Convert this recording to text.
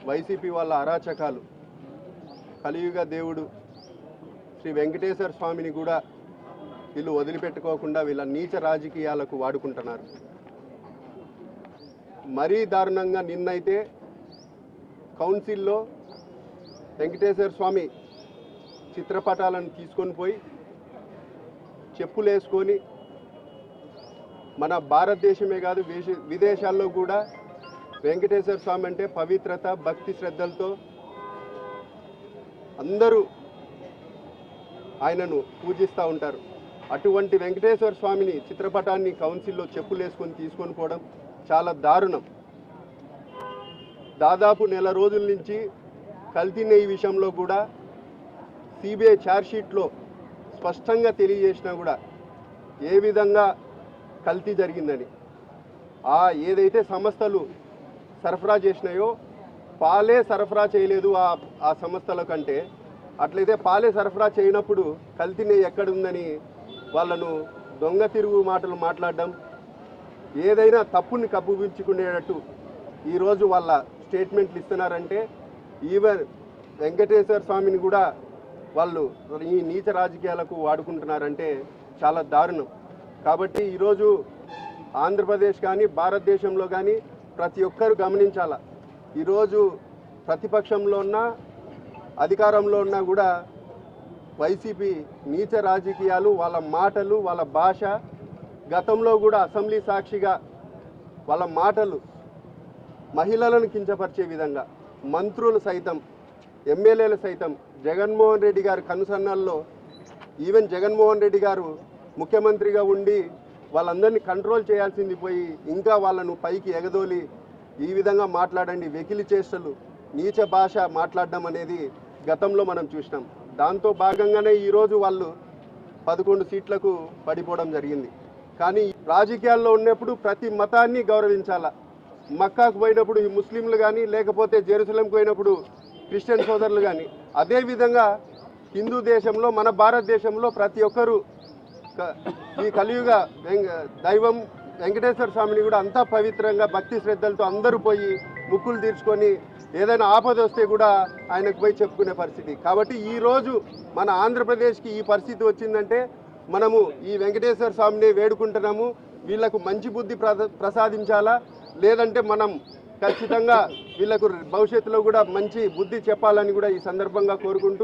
YCP వాళ్ళ అరాచకాలు, కలియుగ దేవుడు శ్రీ వెంకటేశ్వర స్వామిని కూడా వీళ్ళు వదిలిపెట్టుకోకుండా వీళ్ళ నీచ రాజకీయాలకు వాడుకుంటున్నారు. మరీ దారుణంగా నిన్నైతే కౌన్సిల్లో వెంకటేశ్వర స్వామి చిత్రపటాలను తీసుకొని పోయి చెప్పులేసుకొని మన భారతదేశమే కాదు విదేశాల్లో కూడా వెంకటేశ్వర స్వామి అంటే పవిత్రత, భక్తి శ్రద్ధలతో అందరూ ఆయనను పూజిస్తూ ఉంటారు. అటువంటి వెంకటేశ్వర స్వామిని చిత్రపటాన్ని కౌన్సిల్లో చెప్పులేసుకొని తీసుకొని పోవడం చాలా దారుణం. దాదాపు నెల రోజుల నుంచి కల్తీ నెయ్యి విషయంలో కూడా సిబిఐ ఛార్జ్షీట్లో స్పష్టంగా తెలియజేసినా కూడా ఏ విధంగా కల్తీ జరిగిందని, ఏదైతే సంస్థలు సరఫరా చేసినాయో పాలే సరఫరా చేయలేదు ఆ సంస్థల కంటే, అట్లయితే పాలే సరఫరా చేయనప్పుడు కల్తీ నెయ్యి ఎక్కడుందని వాళ్ళను దొంగ తిరుగు మాటలు మాట్లాడడం, ఏదైనా తప్పుని కప్పుపించుకునేటట్టు ఈరోజు వాళ్ళ స్టేట్మెంట్లు ఇస్తున్నారంటే ఈవెన్ వెంకటేశ్వర స్వామిని కూడా వాళ్ళు ఈ నీచ రాజకీయాలకు వాడుకుంటున్నారంటే చాలా దారుణం. కాబట్టి ఈరోజు ఆంధ్రప్రదేశ్ కానీ భారతదేశంలో కానీ ప్రతి ఒక్కరు గమనించాల. ఈరోజు ప్రతిపక్షంలో ఉన్నా అధికారంలో ఉన్నా కూడా వైసీపీ నీచ రాజకీయాలు, వాళ్ళ మాటలు, వాళ్ళ భాష, గతంలో కూడా అసెంబ్లీ సాక్షిగా వాళ్ళ మాటలు మహిళలను కించపరిచే విధంగా, మంత్రులు సైతం, ఎమ్మెల్యేలు సైతం జగన్మోహన్ రెడ్డి గారి కనుసన్నల్లో, ఈవెన్ జగన్మోహన్ రెడ్డి గారు ముఖ్యమంత్రిగా ఉండి వాళ్ళందరినీ కంట్రోల్ చేయాల్సింది పోయి ఇంకా వాళ్ళను పైకి ఎగదోలి ఈ విధంగా మాట్లాడండి, వెకిలి చేష్టలు, నీచ భాష మాట్లాడడం అనేది గతంలో మనం చూసినాం. దాంతో భాగంగానే ఈరోజు వాళ్ళు 11 సీట్లకు పడిపోవడం జరిగింది. కానీ రాజకీయాల్లో ఉన్నప్పుడు ప్రతి మతాన్ని గౌరవించాలా. మక్కాకు పోయినప్పుడు ఈ ముస్లింలు కానీ, లేకపోతే జెరూసలంకి పోయినప్పుడు క్రిస్టియన్ సోదరులు కానీ, అదేవిధంగా హిందూ దేశంలో, మన భారతదేశంలో ప్రతి ఒక్కరూ ఈ కలియుగ దైవం వెంకటేశ్వర స్వామిని కూడా అంతా పవిత్రంగా భక్తి శ్రద్ధలతో అందరూ పోయి ముక్కులు తీర్చుకొని ఏదైనా ఆపద వస్తే కూడా ఆయనకు పోయి చెప్పుకునే పరిస్థితి. కాబట్టి ఈరోజు మన ఆంధ్రప్రదేశ్కి ఈ పరిస్థితి వచ్చిందంటే మనము ఈ వెంకటేశ్వర స్వామిని వేడుకుంటున్నాము. వీళ్లకు మంచి బుద్ధి ప్రసాదించాలా, లేదంటే మనం ఖచ్చితంగా వీళ్లకు భవిష్యత్తులో కూడా మంచి బుద్ధి చెప్పాలని కూడా ఈ సందర్భంగా కోరుకుంటూ